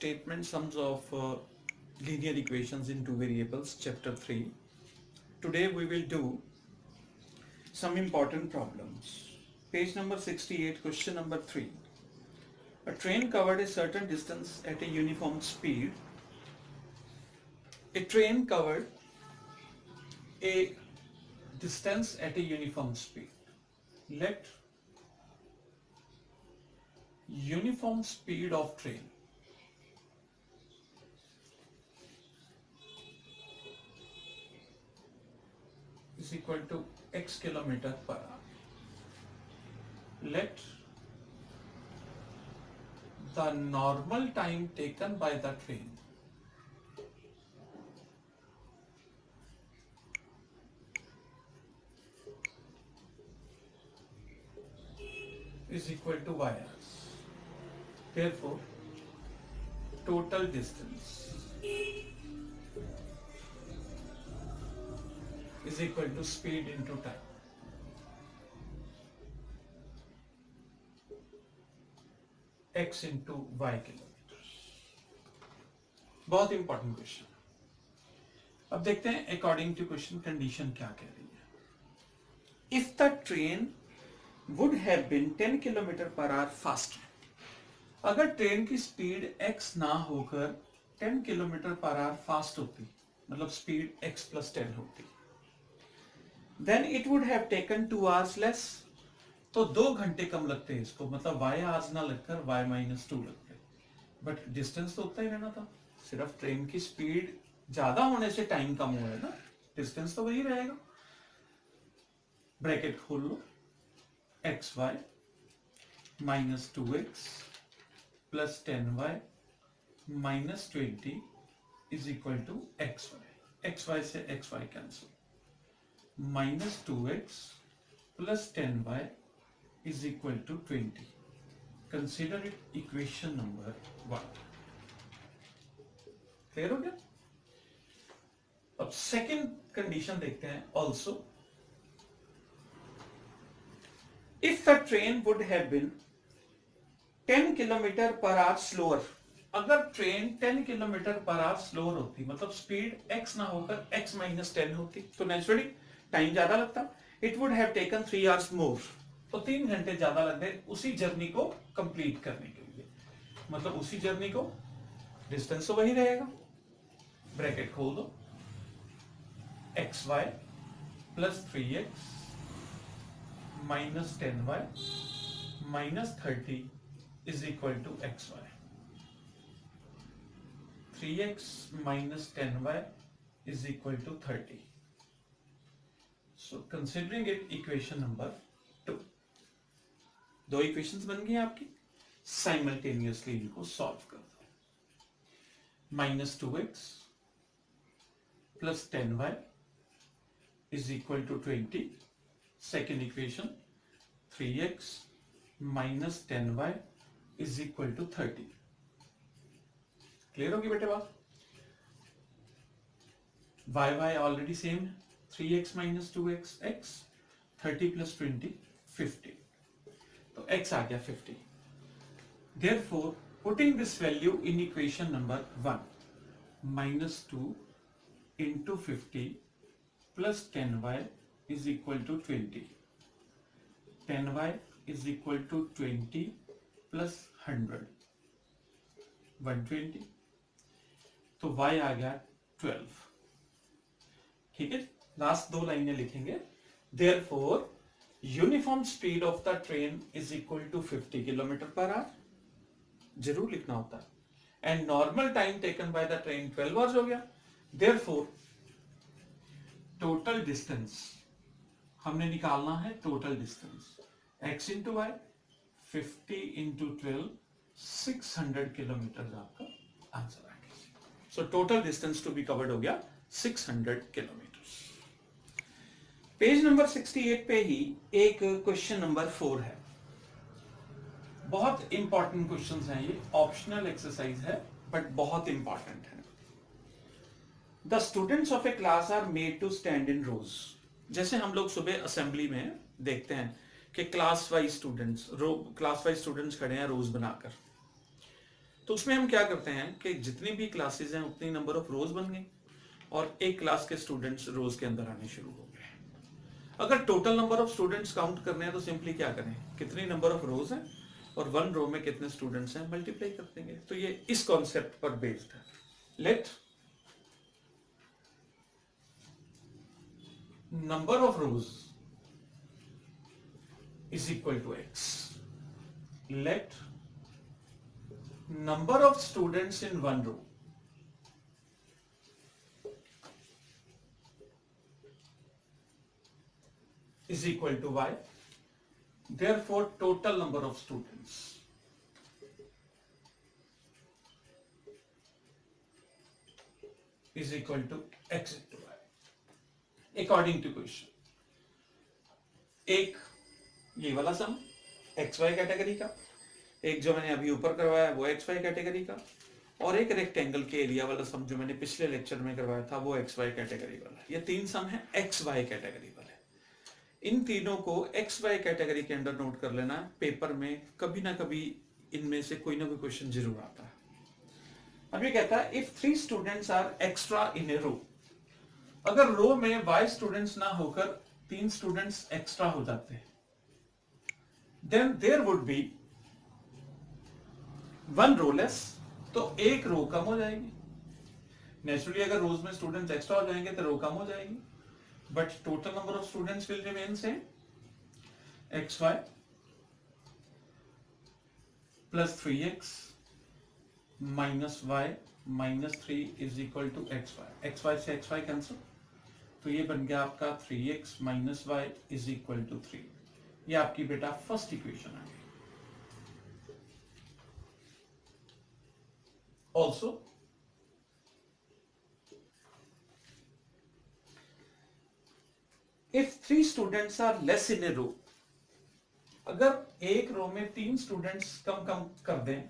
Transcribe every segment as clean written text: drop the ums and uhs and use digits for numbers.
statement sums of linear equations in two variables, chapter 3. Today we will do some important problems. Page number 68, question number 3. A train covered a certain distance at a uniform speed. A train covered a distance at a uniform speed. Let uniform speed of train is equal to x kilometer per hour. Let the normal time taken by the train is equal to y hours. Therefore, total distance is equal to speed into time. X into y kilometre. बहुत important question. अब देखते हैं according to question condition क्या कह रही है. If the train would have been 10 kilometre per hour faster, अगर train की स्पीड x ना होकर 10 किलोमीटर पर आवर फास्ट होती, मतलब स्पीड x + 10 होती, then it would have taken 2 hours less, तो 2 घंटे कम लगते हैं इसको, मतलब y आवर्स ना लगकर y - 2 लगते. बट डिस्टेंस तो उतना ही रहना था, सिर्फ ट्रेन की स्पीड ज्यादा होने से टाइम कम हुआ है ना, डिस्टेंस तो वही रहेगा. ब्रैकेट खोल लो, xy - 2x + 10y - 20 is equal to xy. xy से xy cancel, -2x + 10y is equal to 20. Consider it equation number 1. Clear हो गया. अब सेकेंड कंडीशन देखते हैं. Also if the train would have been 10 kilometre per hour slower, अगर train 10 kilometre per hour slower होती, मतलब speed x ना होकर x - 10 होती, तो नेचुरली टाइम ज्यादा लगता. It would have taken 3 hours मोर, तो 3 घंटे ज्यादा लग गए उसी जर्नी को कंप्लीट करने के लिए. मतलब उसी जर्नी को, डिस्टेंस तो वही रहेगा. ब्रैकेट खोल दो, xy + 3x - 10y - 30 is equal to xy. 3x - 10y is equal to 30. So considering it equation number 2, दो इक्वेशंस बन गई आपकी. साइमल्टेनियसली इनको सॉल्व कर दो. -2x + 10y is equal to 20. Second equation, 3x - 10y is equal to 30. Clear होगी बेटे बात. y ऑलरेडी सेम है. 3x - 2x x, 30 + 20 50. तो x आ गया 50. Therefore, putting this value in equation number 1, -2 into 50 plus 10y is equal to 20. 10y is equal to 20 plus 100, 120. तो y आ गया 12. ठीक है. लास्ट दो लाइनें लिखेंगे. Therefore, uniform speed of the train is equal to 50 kilometre per hour. जरूर लिखना होता है. And normal time taken by the train 12 hours हो गया. Therefore, टोटल डिस्टेंस हमने निकालना है. Total distance x into y, 50 into 12, 600 kilometre आपका आंसर आ गया. So total distance to be covered हो गया 600 किलोमीटर. पेज नंबर 68 पे ही एक क्वेश्चन नंबर 4 है. बहुत इंपॉर्टेंट क्वेश्चंस हैं ये. ऑप्शनल एक्सरसाइज है बट बहुत इंपॉर्टेंट है. The students of a class are made to stand in rows. जैसे हम लोग सुबह असेंबली में देखते हैं कि क्लास वाइज स्टूडेंट्स खड़े हैं रोज बनाकर. तो उसमें हम क्या करते हैं कि जितनी भी क्लासेस हैं उतनी नंबर ऑफ रोज बन गई और एक क्लास के स्टूडेंट्स रोज के अंदर आने शुरू हो गए। अगर total number of students count करने हैं तो सिंपली क्या करें, कितनी नंबर ऑफ रोज हैं और वन रो में कितने स्टूडेंट्स हैं मल्टीप्लाई कर देंगे। तो ये इस कॉन्सेप्ट पर बेस्ड है। Let number of rows is equal to x, let number of students in one row is equal to y. Therefore, total number of students is equal to x into y. According to question, एक ये वाला सम xy category का, एक जो मैंने अभी ऊपर करवाया वो xy कैटेगरी का, और एक रेक्टेंगल के एरिया वाला सम जो मैंने पिछले लेक्चर में करवाया था वो xy कैटेगरी वाला। ये तीन सम है xy कैटेगरी वाले। इन तीनों को xy कैटेगरी के अंदर नोट कर लेना, पेपर में कभी ना कभी इनमें से कोई ना कोई क्वेश्चन जरूर आता है। अब ये कहता है इफ 3 स्टूडेंट्स आर एक्स्ट्रा इन ए रो, अगर रो में y स्टूडेंट्स ना होकर 3 स्टूडेंट्स एक्स्ट्रा हो जाते हैं, then there would be one row less, तो एक रो कम हो जाएगी। नेचुरली अगर रोज में स्टूडेंट्स एक्स्ट्रा हो जाएंगे तो रो कम हो जाएगी, but total number of students will remain same, xy plus 3x minus y minus 3 is equal to xy से xy कैंसिल, तो ये बन गया आपका 3x minus y is equal to 3। ये आपकी बेटा फर्स्ट इक्वेशन आ गई। Also, if 3 students are less in a row, अगर एक रो में 3 स्टूडेंट्स कम कम कर दें,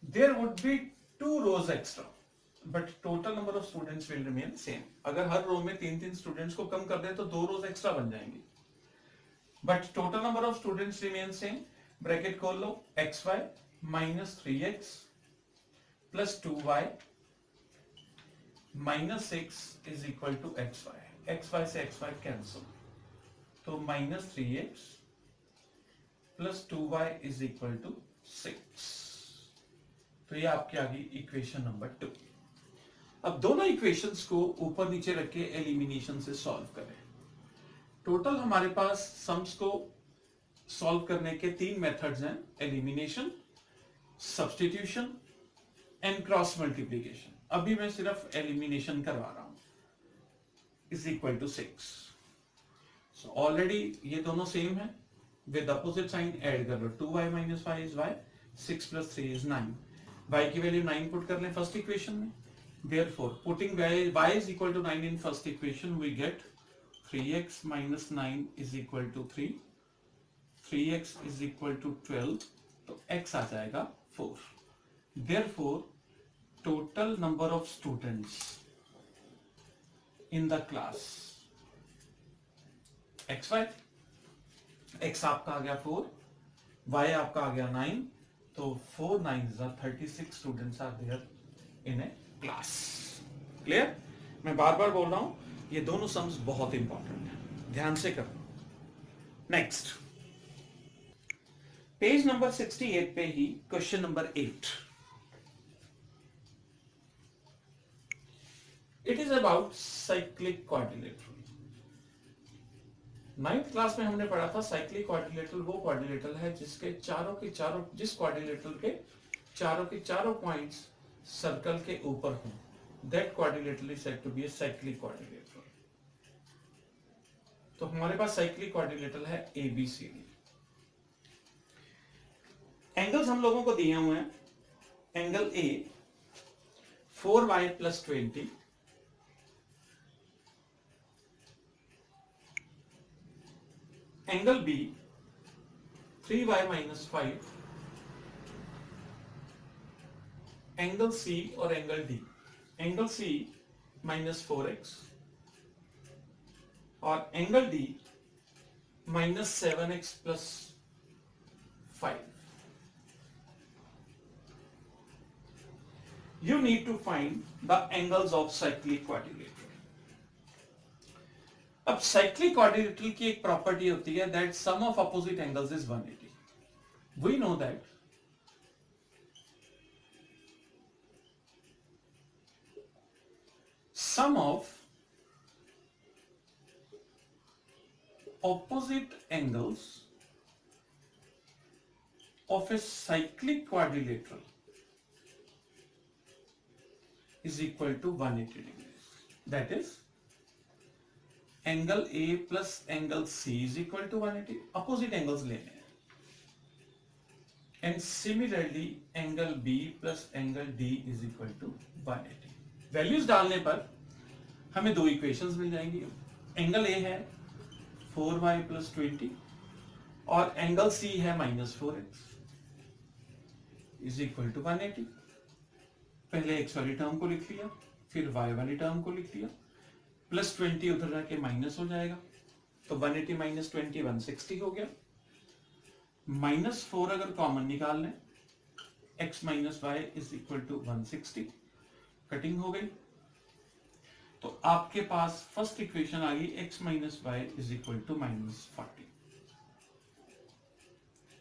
there would be 2 rows extra, but total number of students will remain same. अगर हर रो में 3-3 स्टूडेंट्स को कम कर दें तो 2 रोज एक्स्ट्रा बन जाएंगी, but total number of students remain same. Bracket खोल लो, xy minus 3x plus 2y minus 6 is equal to xy से xy कैंसिल, तो minus 3x plus 2y is equal to 6। तो ये आपकी आ गई इक्वेशन नंबर 2। अब दोनों इक्वेशंस को ऊपर नीचे रख के एलिमिनेशन से सॉल्व करें। टोटल हमारे पास सम्स को सॉल्व करने के 3 मेथड्स हैं, elimination, substitution and cross multiplication. अभी मैं सिर्फ एलिमिनेशन करवा रहा हूं, is equal to 6। So already ये दोनों सेम है, विद अपोजिट साइन ऐड कर लो, 2y minus 5 is y, 6 plus 3 is 9। y की वैल्यू 9 पुट कर लें फर्स्ट इक्वेशन में, therefore putting y is equal to 9 in first equation we get 3x minus 9 is equal to 3, 3x is equal to 12, तो x आ जाएगा 4। Therefore, total number of students in the class xy, x आपका आ गया 4, y आपका आ गया 9, तो 4 9s are 36 students are there in a class. Clear? मैं बार बार बोल रहा हूं, ये दोनों सम्स बहुत इंपॉर्टेंट है, ध्यान से करना। नेक्स्ट पेज नंबर 68 पे ही question number 8। It is about cyclic quadrilateral. 9th class में हमने पढ़ा था साइक्लिक क्वाड्रिलेटरल वो क्वाड्रिलेटरल है जिसके चारों के चारों, जिस क्वाड्रिलेटरल के चारों के चारों पॉइंट्स सर्कल के ऊपर हों, that quadrilateral is said to be a cyclic quadrilateral. तो हमारे पास साइक्लिक क्वाड्रिलेटरल है ABCD। एंगल्स हम लोगों को दिए हुए हैं, angle A 4y plus 20, angle B 3y minus 5, angle C और angle D, angle C minus 4x और angle D minus 7x plus 5। you need to find the angles of cyclic quadrilateral. अब cyclic quadrilateral की एक property होती है that sum of opposite angles is 180. We know that sum of opposite angles of a cyclic quadrilateral is equal to 180 degrees. That is, angle A plus angle C is equal to 180. Opposite angles लेने हैं. And similarly, angle B plus angle D is equal to 180. Values डालने पर हमें दो equations मिल जाएंगी. Angle A है 4y plus 20 और angle C है -4x is equal to 180. पहले x वाली टर्म को लिख लिया, फिर y वाली टर्म को लिख लिया, प्लस 20 उधर जाके माइनस हो जाएगा, तो 180 माइनस 20 160 हो गया. -4 अगर कॉमन निकाल लें, x minus y is equal to 160, cutting हो गई. तो आपके पास फर्स्ट इक्वेशन आ गई x minus y is equal to -40.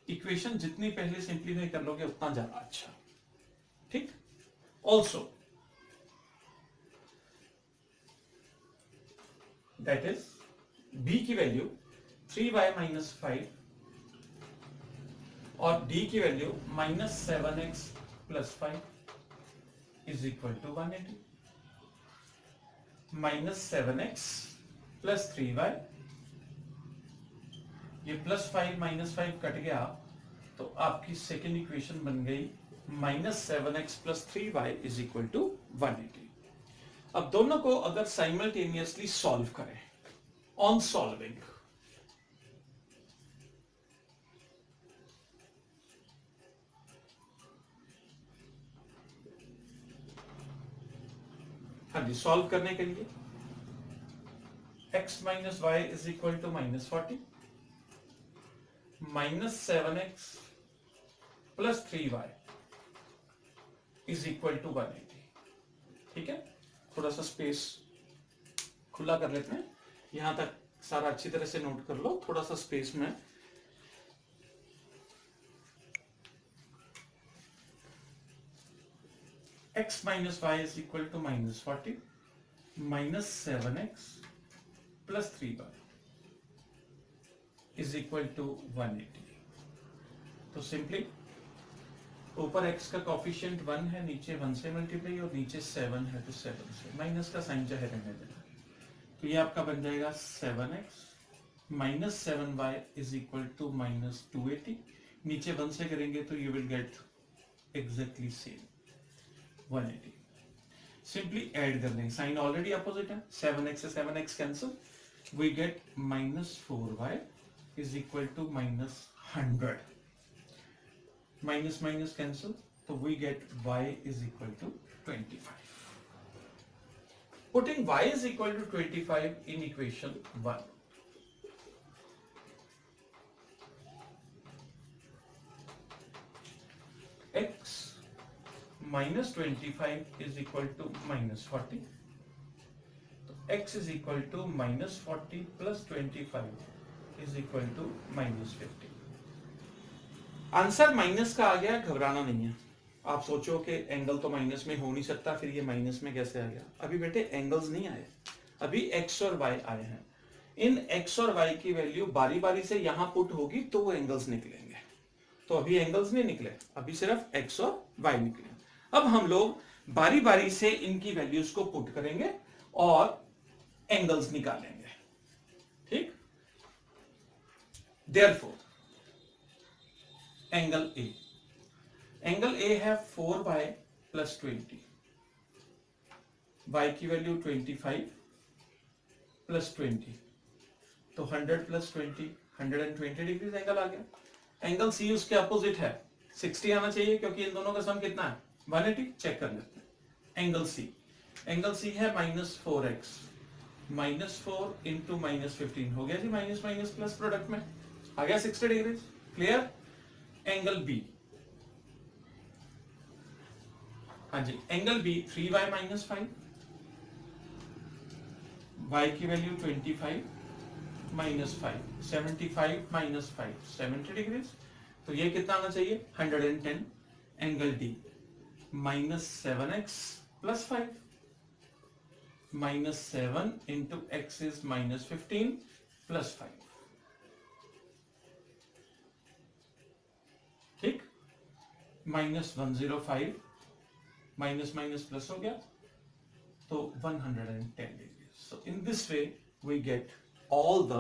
Equation जितनी पहले सिंप्लीफाई कर लोगे उतना ज्यादा अच्छा. ठीक. Also, that is b की वैल्यू 3y minus 5 और d की value -7x plus 5 is equal to 180. -7x plus 3y, ये +5 -5 कट गया, तो आपकी सेकेंड इक्वेशन बन गई -7x plus 3y is equal to 180. अब दोनों को अगर साइमल्टेनियसली सॉल्व करें, ऑन सॉल्विंग, हाँ जी, सॉल्व करने के लिए x minus y is equal to -40, -7x plus 3y is equal to 180. ठीक है, थोड़ा सा स्पेस खुला कर लेते हैं, यहां तक सारा अच्छी तरह से नोट कर लो. थोड़ा सा स्पेस में x minus y is equal to -40, -7x plus 3y is equal to 180. तो सिंपली ऊपर x का कॉफिशिएंट 1 है, नीचे 1 से मल्टीप्लाई और नीचे 7 है, तो 7 से माइनस का साइन चाहे रहने देना. तो ये आपका बन जाएगा 7x minus 7y is equal to -280. नीचे 1 से करेंगे तो you will get exactly same 180. Simply add कर देंगे, साइन ऑलरेडी अपोजिट है, 7x से 7x cancel, we get -4y is equal to -100. Minus minus cancel, तो we get y is equal to 25. Putting y is equal to 25 in equation 1, x minus 25 is equal to -40, तो x is equal to -40 plus 25 is equal to -50. Answer minus का आ गया, घबराना नहीं है. आप सोचो कि एंगल तो माइनस में हो नहीं सकता, फिर ये माइनस में कैसे आ गया. अभी बेटे एंगल्स नहीं आए, अभी x और y आए हैं. इन x और y की वैल्यू बारी बारी से यहां पुट होगी तो वो एंगल्स निकलेंगे. तो अभी एंगल्स नहीं निकले, अभी सिर्फ x और y निकले. अब हम लोग बारी बारी से इनकी वैल्यूज को पुट करेंगे और एंगल्स निकालेंगे. ठीक. देयरफॉर एंगल ए है 4y प्लस 20, y की वैल्यू 25 प्लस 20, तो 100 प्लस 20 120 डिग्री एंगल आ गया. एंगल सी उसके अपोजिट है, 60 आना चाहिए क्योंकि इन दोनों का सम कितना है 180. चेक कर लेते हैं. एंगल सी है -4x, -4 इंटू -15 हो गया जी, माइनस माइनस प्लस प्रोडक्ट में आ गया 60 डिग्री. क्लियर. एंगल बी हाँ जी, angle B 3y minus 5, y की वैल्यू 25 माइनस 5, 75 माइनस 5 70 डिग्रीज, तो ये कितना आना चाहिए 110, angle D minus 7x plus 5, minus 7 into x is minus 15 plus 5, ठीक, माइनस 105, माइनस माइनस प्लस हो गया तो 110 degree. So in this way we get all the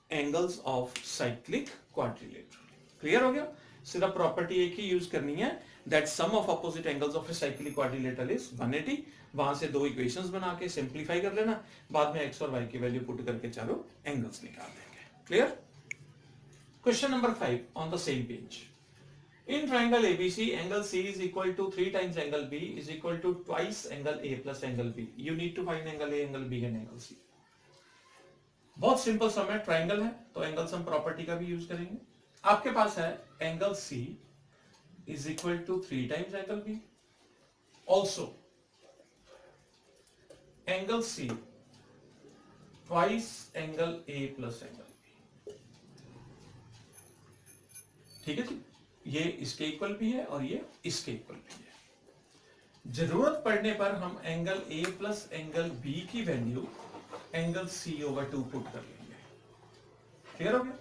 angles of cyclic quadrilateral. Clear हो गया? सिर्फ प्रॉपर्टी एक ही यूज करनी है, that sum of opposite angles of a cyclic quadrilateral is 180। वहां से दो इक्वेशंस बना के सिंप्लीफाई कर लेना, बाद में एक्स और वाई की वैल्यू पुट करके चारों एंगल्स निकाल देंगे। Clear? Question number 5 on the same page. In triangle ABC, angle C is equal to 3 times angle B is equal to twice angle A plus angle B. You need to find angle A, angle B and angle C. बहुत simple सम है, triangle है तो angle sum property का भी use करेंगे। आपके पास है angle C is equal to 3 times angle B. Also, angle C twice angle A plus angle B. ठीक है जी, ये इसके इक्वल भी है और ये इसके इक्वल भी है। जरूरत पड़ने पर हम angle A plus angle B की वैल्यू एंगल C/2 पुट कर लेंगे। क्लियर हो गया?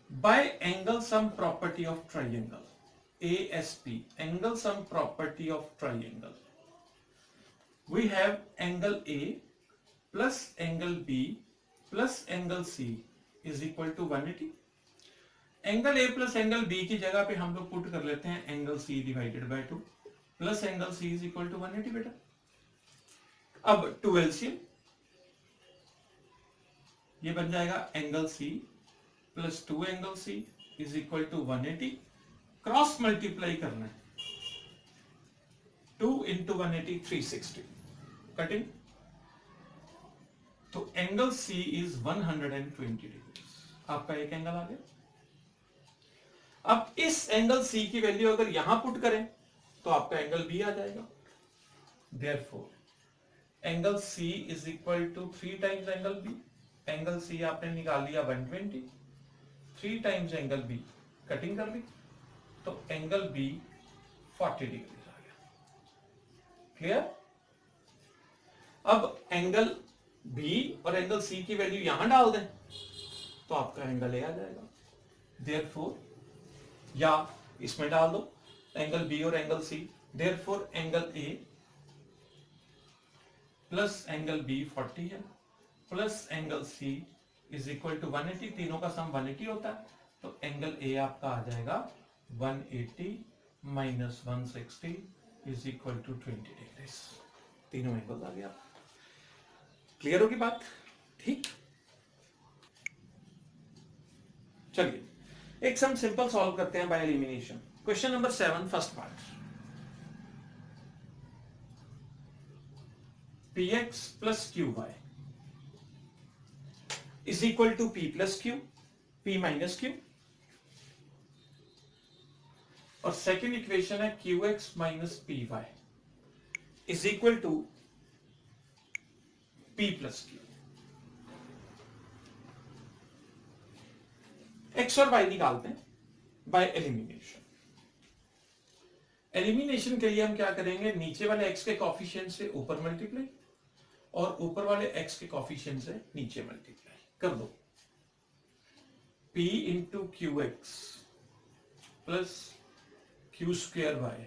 By angle sum property of triangle ASP, angle sum property of triangle, we have angle A plus angle B plus angle C is equal to 180। Angle A plus angle B की जगह पे हम लोग put कर लेते हैं angle C divided by 2 plus angle C is equal to 180 बेटा। अब 2 LCM, ये बन जाएगा angle C plus 2 angle C is equal to 180। Cross multiply करना है, 2 इंटू 180 360, कटिंग, तो एंगल C इज 120 डिग्री। आपका एक एंगल आ गया। अब इस एंगल C की वैल्यू अगर यहां पुट करें तो आपका एंगल B आ जाएगा। Therefore angle C is equal to 3 times angle B। Angle C आपने निकाल लिया 120, 3 टाइम्स एंगल B, कटिंग कर ली तो एंगल B 40 डिग्री आ गया। क्लियर? अब एंगल B और एंगल C की वैल्यू यहां डाल दें तो आपका एंगल A आ जाएगा। देयरफॉर, या इसमें डाल दो एंगल B और angle C, therefore angle A plus angle B 40 है plus angle C is equal to 180, तीनों का सम 180 होता है तो एंगल A आपका आ जाएगा 180 minus 160 is equal to 20 degree. तीनों एंगल आ गया। क्लियर होगी बात? ठीक, चलिए एक सम सिंपल सॉल्व करते हैं by elimination. Question number 7 first part, px plus qy is equal to p plus q, p minus q, और सेकेंड इक्वेशन है qx minus py is equal to p plus q। X और y निकालते हैं by elimination. Elimination के लिए हम क्या करेंगे, नीचे वाले एक्स के कॉफिशिएंट से ऊपर मल्टीप्लाई और ऊपर वाले एक्स के कॉफिशिएंट से नीचे मल्टीप्लाई कर दो। p into q x plus q square y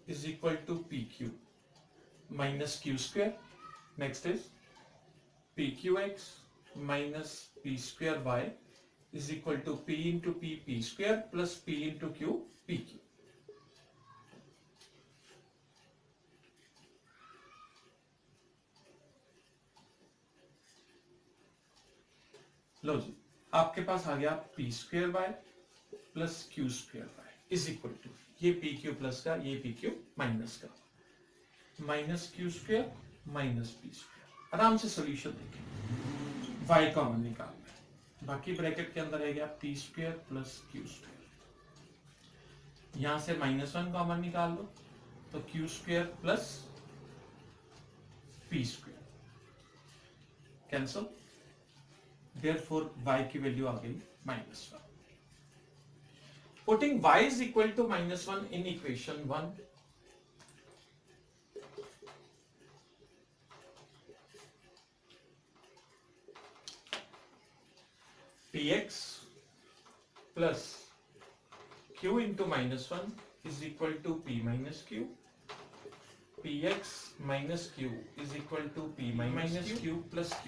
is equal to p q minus q square. Next is p q x minus p square y is equal to p into p square plus p into q pq। लो जी, आपके पास आ गया p square by plus q square by is equal to ये pq plus का ये pq minus का minus q square minus p square. आराम से सॉल्यूशन देखें, y कॉमन निकाल, बाकी ब्रैकेट के अंदर है गया p square plus q square. यहां से -1 कॉमन निकाल लो तो q square plus p square cancel, therefore y की वैल्यू आ गई -1. Putting y is equal to -1 in equation 1, px plus q into -1 is equal to p minus q. px minus q is equal to p minus q plus q.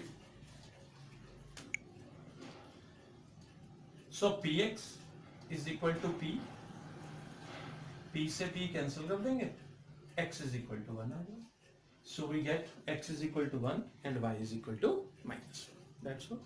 So px is equal to p से p cancel कर देंगे, x is equal to 1 आ जाएगा. So we get x is equal to 1 and y is equal to -1. That's all.